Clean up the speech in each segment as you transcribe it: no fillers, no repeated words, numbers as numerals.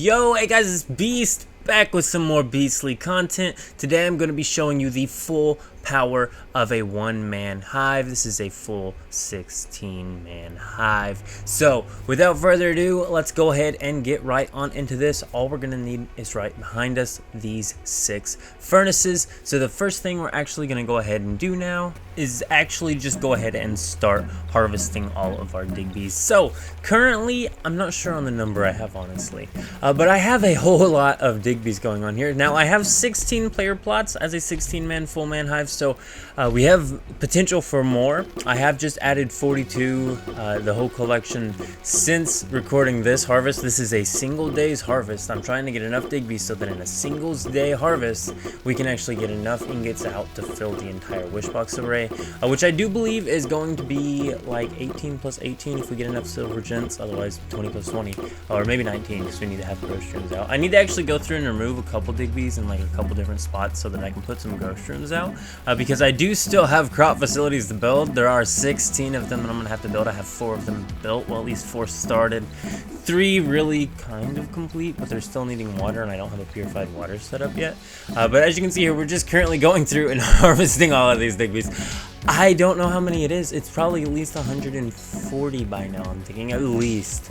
Yo, hey guys, it's Beast, back with some more beastly content. Today I'm going to be showing you the full power of a one-man hive. This is a full 16-man hive. So, without further ado, let's go ahead and get right on into this. All we're going to need is right behind us these 6 furnaces. So the first thing we're actually going to go ahead and do now is actually just go ahead and start harvesting all of our Digbees. So, currently, I'm not sure on the number I have, honestly, but I have a whole lot of Digbees going on here. Now, I have 16 player plots as a 16-man full man hive, so we have potential for more. I have just added 42, the whole collection since recording this harvest. This is a single day's harvest. I'm trying to get enough Digbees so that in a single day harvest, we can actually get enough ingots out to fill the entire wish box array, which I do believe is going to be like 18 plus 18 if we get enough silver gents, otherwise 20 plus 20, or maybe 19 because we need to have ghost rooms out. I need to actually go through and remove a couple Digbees in like a couple different spots so that I can put some ghost rooms out, because I do still have crop facilities to build. There are 16 of them that I'm gonna have to build. I have 4 of them built, well, at least 4 started, 3 really kind of complete, but they're still needing water, and I don't have a purified water set up yet. But as you can see here, we're just currently going through and harvesting all of these Digbees. I don't know how many it is. It's probably at least 140 by now, I'm thinking, at least,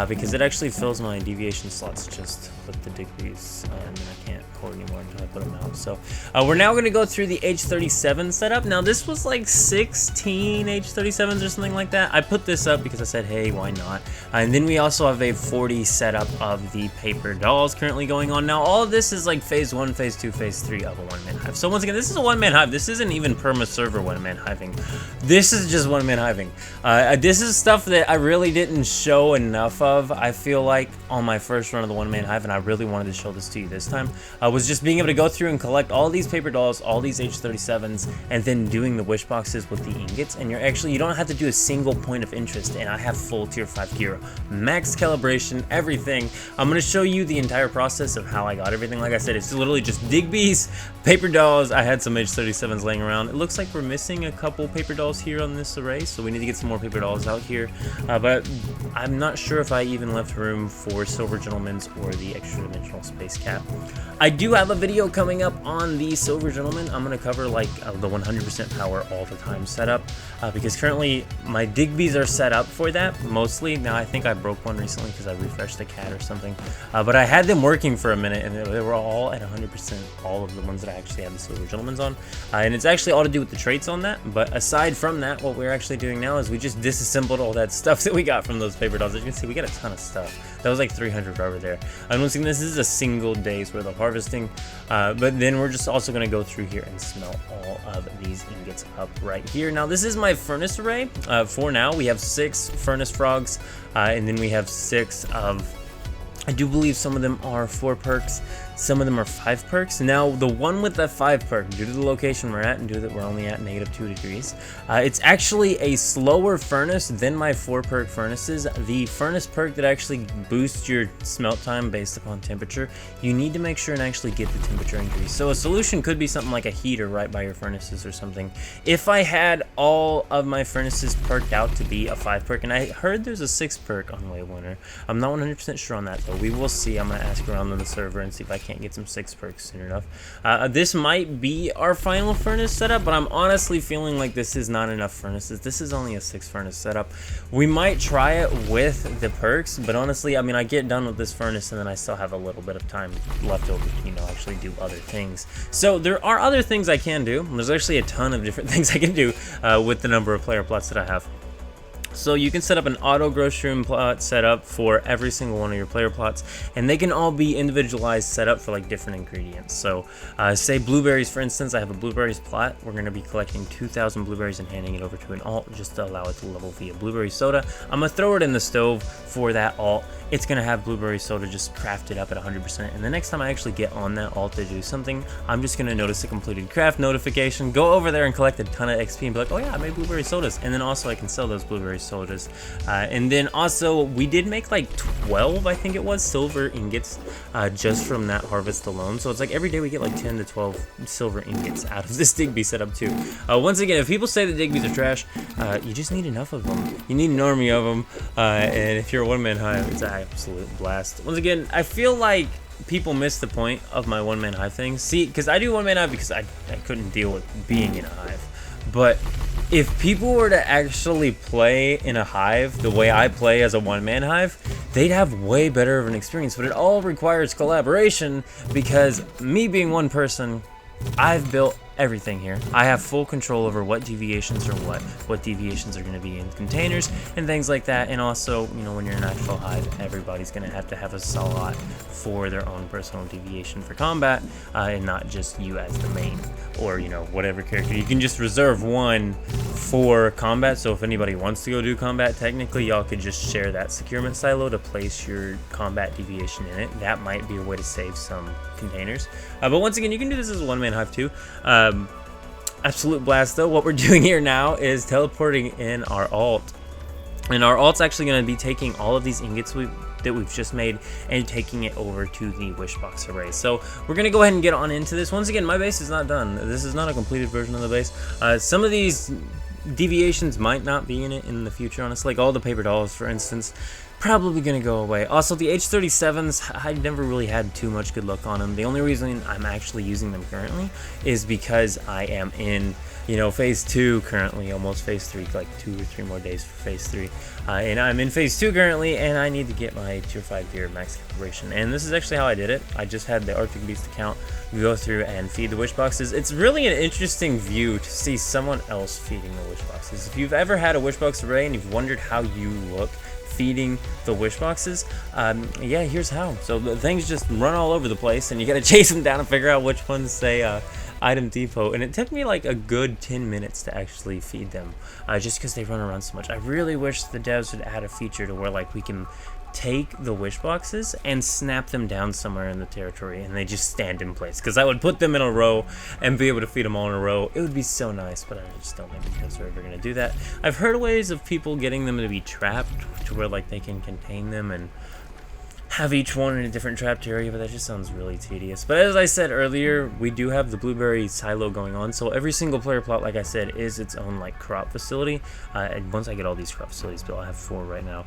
because it actually fills my deviation slots just with the Digbees, and then I can't hold anymore until I put them out. So we're now going to go through the H37 setup. Now this was like 16 H37s or something like that. I put this up because I said, hey, why not? And then we also have a 40 setup of the paper dolls currently going on. Now all of this is like phase 1, phase 2, phase 3 of a one-man hive. So once again, this is a one-man hive. This isn't even perma server one-man hiving. This is just one-man hiving. This is stuff that I really didn't show enough of, I feel like, on my first run of the one-man hive, and I really wanted to show this to you this time. Was just being able to go through and collect all these paper dolls, all these H37s, and then doing the wish boxes with the ingots. And you don't have to do a single point of interest, and I have full tier 5 gear, max calibration, everything. I'm going to show you the entire process of how I got everything. Like I said, it's literally just Digbees, paper dolls. I had some H37s laying around. It looks like we're missing a couple paper dolls here on this array, so we need to get some more paper dolls out here, but I'm not sure if I even left room for silver gentlemen's or the extra dimensional space cat. I do have a video coming up on the silver gentleman. I'm going to cover like the 100% power all the time setup, because currently my Digbees are set up for that mostly. Now I think I broke one recently because I refreshed the cat or something, but I had them working for a minute and they were all at 100%, all of the ones that I actually have the silver gentlemen's on, and it's actually all to do with the traits on that. But aside from that, what we're actually doing now is we just disassembled all that stuff that we got from those paper dolls. As you can see, we got a ton of stuff. That was like 300 over there. I'm looking, this is a single day's worth of harvesting, but then we're just also going to go through here and smelt all of these ingots up right here. Now this is my furnace array. For now we have 6 furnace frogs, and then we have 6 of, I do believe some of them are 4 perks, some of them are 5 perks. Now, the one with that 5 perk, due to the location we're at and due to that we're only at -2 degrees, it's actually a slower furnace than my 4 perk furnaces. The furnace perk that actually boosts your smelt time based upon temperature, you need to make sure and actually get the temperature increase. So a solution could be something like a heater right by your furnaces or something. If I had all of my furnaces perked out to be a 5 perk, and I heard there's a 6 perk on Wave Winner. I'm not 100% sure on that though. We will see. I'm going to ask around on the server and see if I can't get some 6 perks soon enough. This might be our final furnace setup, but I'm honestly feeling like this is not enough furnaces. This is only a 6 furnace setup. We might try it with the perks, but honestly, I mean, I get done with this furnace and then I still have a little bit of time left over to, you know, actually do other things. So there are other things I can do. There's actually a ton of different things I can do with the number of player plots that I have. So you can set up an auto grocery room plot setup for every single one of your player plots, and they can all be individualized set up for like different ingredients. So say blueberries, for instance. I have a blueberries plot. We're going to be collecting 2,000 blueberries and handing it over to an alt just to allow it to level via blueberry soda. I'm going to throw it in the stove for that alt. It's going to have blueberry soda just crafted up at 100%, and the next time I actually get on that alt to do something, I'm just going to notice a completed craft notification, go over there and collect a ton of XP and be like, oh yeah, I made blueberry sodas, and then also I can sell those blueberry soldiers. And then also we did make like 12, I think it was, silver ingots just from that harvest alone. So it's like every day we get like 10 to 12 silver ingots out of this Digby setup too. Once again, if people say the Digby's are trash, you just need enough of them. You need an army of them, and if you're a one-man hive, it's an absolute blast. Once again, I feel like people miss the point of my one-man hive thing. See, because I do one-man hive because I couldn't deal with being in a hive. But if people were to actually play in a hive the way I play as a one-man hive, they'd have way better of an experience. But it all requires collaboration, because me being one person, I've built everything here. I have full control over what deviations are what deviations are going to be in containers and things like that. And also, you know, when you're an actual hive, everybody's going to have a slot for their own personal deviation for combat, and not just you as the main, or, you know, whatever character. You can just reserve one for combat, so if anybody wants to go do combat, technically y'all could just share that securement silo to place your combat deviation in it. That might be a way to save some containers. But once again, you can do this as a one-man hive too. Absolute blast though. What we're doing here now is teleporting in our alt, and our alt's actually going to be taking all of these ingots that we've just made and taking it over to the wishbox array. So we're going to go ahead and get on into this. Once again, my base is not done. This is not a completed version of the base. Some of these deviations might not be in it in the future, honestly. Like all the paper dolls, for instance, probably gonna go away. Also, the H37s, I never really had too much good luck on them. The only reason I'm actually using them currently is because I am in, you know, phase 2 currently, almost phase 3, like 2 or 3 more days for phase 3. And I'm in phase 2 currently, and I need to get my tier 5 gear max calibration. And this is actually how I did it. I just had the Arctic Beast account go through and feed the wish boxes. It's really an interesting view to see someone else feeding the wish boxes. If you've ever had a wish box array and you've wondered how you look feeding the wish boxes, yeah, here's how. So the things just run all over the place, and you gotta chase them down and figure out which ones say item depot. And it took me like a good 10 minutes to actually feed them, just because they run around so much. I really wish the devs would add a feature to where like we can take the wish boxes and snap them down somewhere in the territory, and they just stand in place, because I would put them in a row and be able to feed them all in a row. It would be so nice, but I just don't think the devs are ever going to do that. I've heard ways of people getting them to be trapped to where like they can contain them and have each one in a different trapped area, but that just sounds really tedious. But as I said earlier, we do have the blueberry silo going on, so every single player plot, like I said, is its own like crop facility. And once I get all these crop facilities built, I have 4 right now.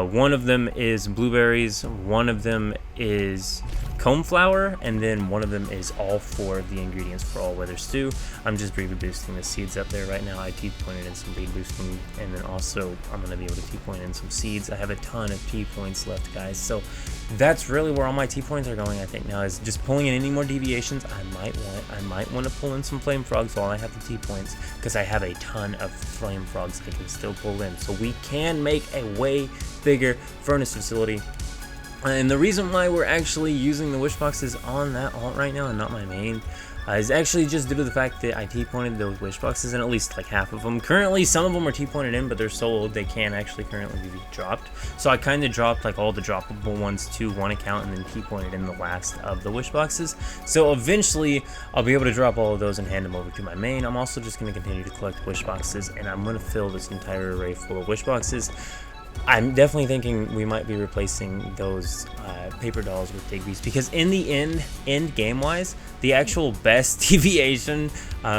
One of them is blueberries, one of them is comb flower, and then one of them is all 4 of the ingredients for all weather stew. I'm just briefly boosting the seeds up there right now. I T-pointed in some bead boosting, and then also I'm going to be able to T-point in some seeds. I have a ton of T-points left, guys, so that's really where all my T-points are going, I think, now, is just pulling in any more deviations. I might want to pull in some flame frogs while I have the T-points, because I have a ton of flame frogs I can still pull in, so we can make a way bigger furnace facility. And the reason why we're actually using the wish boxes on that alt right now and not my main is actually just due to the fact that I T-pointed those wish boxes in at least like half of them. Currently, some of them are T-pointed in, but they're so old they can't actually currently be dropped. So I kind of dropped like all the droppable ones to one account and then T-pointed in the last of the wish boxes. So eventually, I'll be able to drop all of those and hand them over to my main. I'm also just going to continue to collect wish boxes, and I'm going to fill this entire array full of wish boxes. I'm definitely thinking we might be replacing those paper dolls with Digby's, because in the end game wise, the actual best deviation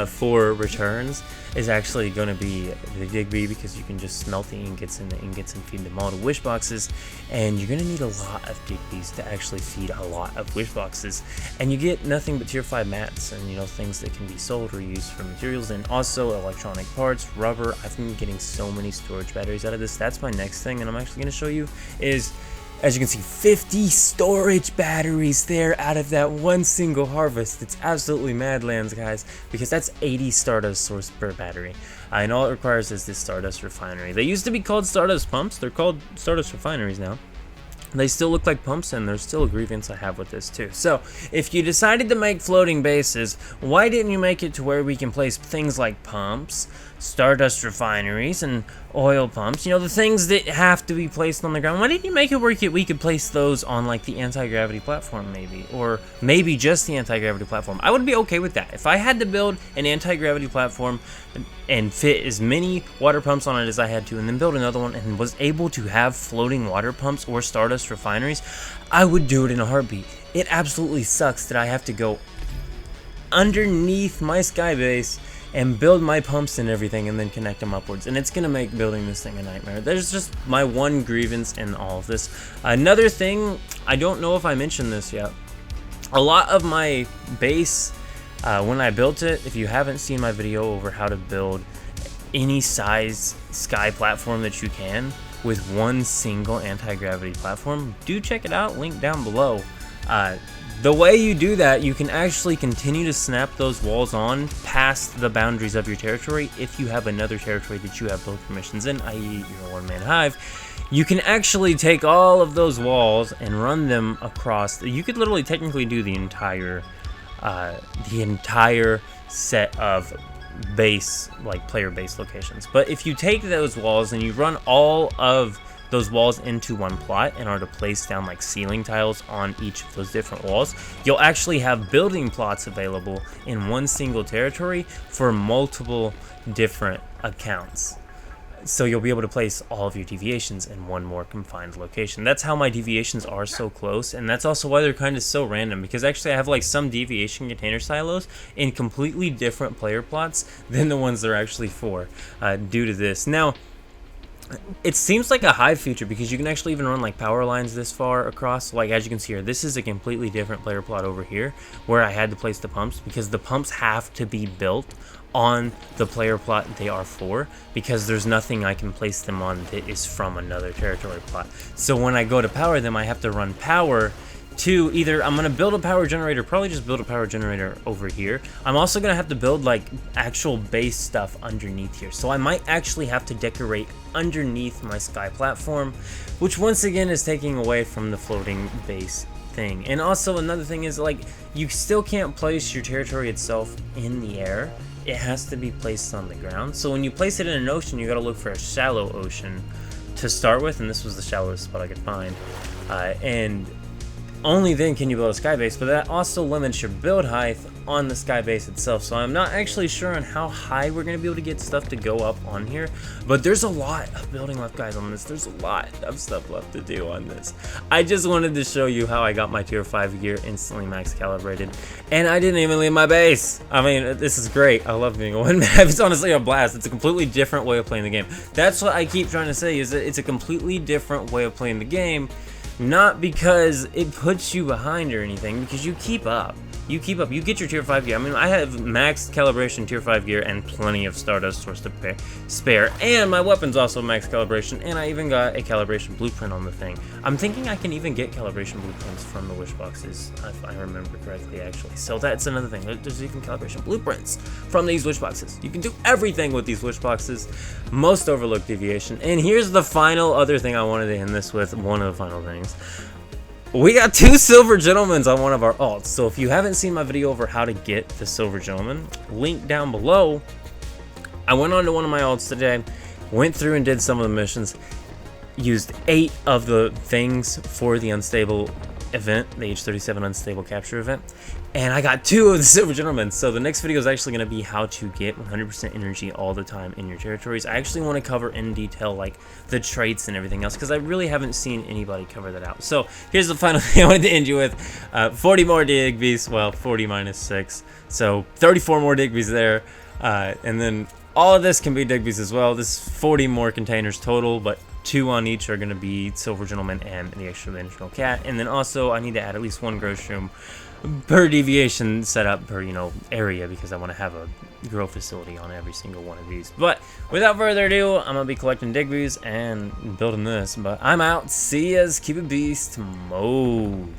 for returns is actually going to be the Digby, because you can just smelt the ingots and feed them all to wish boxes, and you're going to need a lot of Digby's to actually feed a lot of wish boxes, and you get nothing but tier 5 mats and, you know, things that can be sold or used for materials, and also electronic parts, rubber. I've been getting so many storage batteries out of this. That's my next thing, and I'm actually going to show you is, as you can see, 50 storage batteries there out of that one single harvest. It's absolutely madlands, guys, because that's 80 Stardust source per battery. And all it requires is this Stardust refinery. They used to be called Stardust pumps. They're called Stardust refineries now. They still look like pumps, and there's still a grievance I have with this too. So, if you decided to make floating bases, why didn't you make it to where we can place things like pumps, stardust refineries and oil pumps, you know, the things that have to be placed on the ground. Why didn't you make it work we could place those on like the anti-gravity platform maybe, or maybe just the anti-gravity platform? I would be okay with that. If I had to build an anti-gravity platform and fit as many water pumps on it as I had to, and then build another one and was able to have floating water pumps or stardust refineries, I would do it in a heartbeat. It absolutely sucks that I have to go underneath my sky base and build my pumps and everything and then connect them upwards, and it's gonna make building this thing a nightmare. There's just my one grievance in all of this. Another thing, I don't know if I mentioned this yet, a lot of my base, when I built it, if you haven't seen my video over how to build any size sky platform that you can with one single anti-gravity platform, do check it out, link down below. The way you do that, you can actually continue to snap those walls on past the boundaries of your territory if you have another territory that you have both permissions in, i.e. your one-man hive. You can actually take all of those walls and run them across. You could literally technically do the entire set of base, like player base locations. But if you take those walls and you run all of those walls into one plot in order to place down like ceiling tiles on each of those different walls, you'll actually have building plots available in one single territory for multiple different accounts. So you'll be able to place all of your deviations in one more confined location. That's how my deviations are so close, and that's also why they're kind of so random, because actually I have like some deviation container silos in completely different player plots than the ones they're actually for, due to this. Now, it seems like a hive feature because you can actually even run like power lines this far across. Like as you can see here, this is a completely different player plot over here where I had to place the pumps, because the pumps have to be built on the player plot they are for, because there's nothing I can place them on that is from another territory plot. So when I go to power them, I have to run power to either, I'm going to build a power generator, probably just build a power generator over here. I'm also going to have to build like actual base stuff underneath here. So I might actually have to decorate underneath my sky platform, which once again is taking away from the floating base thing. And also another thing is, like, you still can't place your territory itself in the air. It has to be placed on the ground. So when you place it in an ocean, you got to look for a shallow ocean to start with, and this was the shallowest spot I could find. And only then can you build a sky base, but that also limits your build height on the sky base itself. So I'm not actually sure on how high we're going to be able to get stuff to go up on here, but there's a lot of building left, guys, on this. There's a lot of stuff left to do on this. I just wanted to show you how I got my tier 5 gear instantly max calibrated, and I didn't even leave my base. I mean, this is great. I love being a one man. It's honestly a blast. It's a completely different way of playing the game. That's what I keep trying to say, is that it's a completely different way of playing the game. Not because it puts you behind or anything, because you keep up. You keep up. You get your tier 5 gear. I mean, I have max calibration tier 5 gear and plenty of stardust source to spare. And my weapon's also max calibration, and I even got a calibration blueprint on the thing. I'm thinking I can even get calibration blueprints from the wish boxes, if I remember correctly, actually. So that's another thing. There's even calibration blueprints from these wish boxes. You can do everything with these wish boxes. Most overlooked deviation. And here's the final other thing I wanted to end this with. One of the final things. We got 2 silver gentlemen on one of our alts. So if you haven't seen my video over how to get the silver gentleman, link down below. I went on to one of my alts today, went through and did some of the missions, used 8 of the things for the unstable event, the H37 unstable capture event, and I got 2 of the silver gentlemen. So the next video is actually going to be how to get 100% energy all the time in your territories. I actually want to cover in detail like the traits and everything else, because I really haven't seen anybody cover that out. So here's the final thing I wanted to end you with. 40 more Digbees, well, 40 minus 6, so 34 more Digbees there, and then all of this can be Digbees as well. This is 40 more containers total, but 2 on each are going to be silver gentleman and the extra dimensional cat. And then also I need to add at least 1 grow room per deviation setup per, you know, area, because I want to have a grow facility on every single one of these. But without further ado, I'm gonna be collecting Digbees and building this. But I'm out. See yas. Keep it beast mode.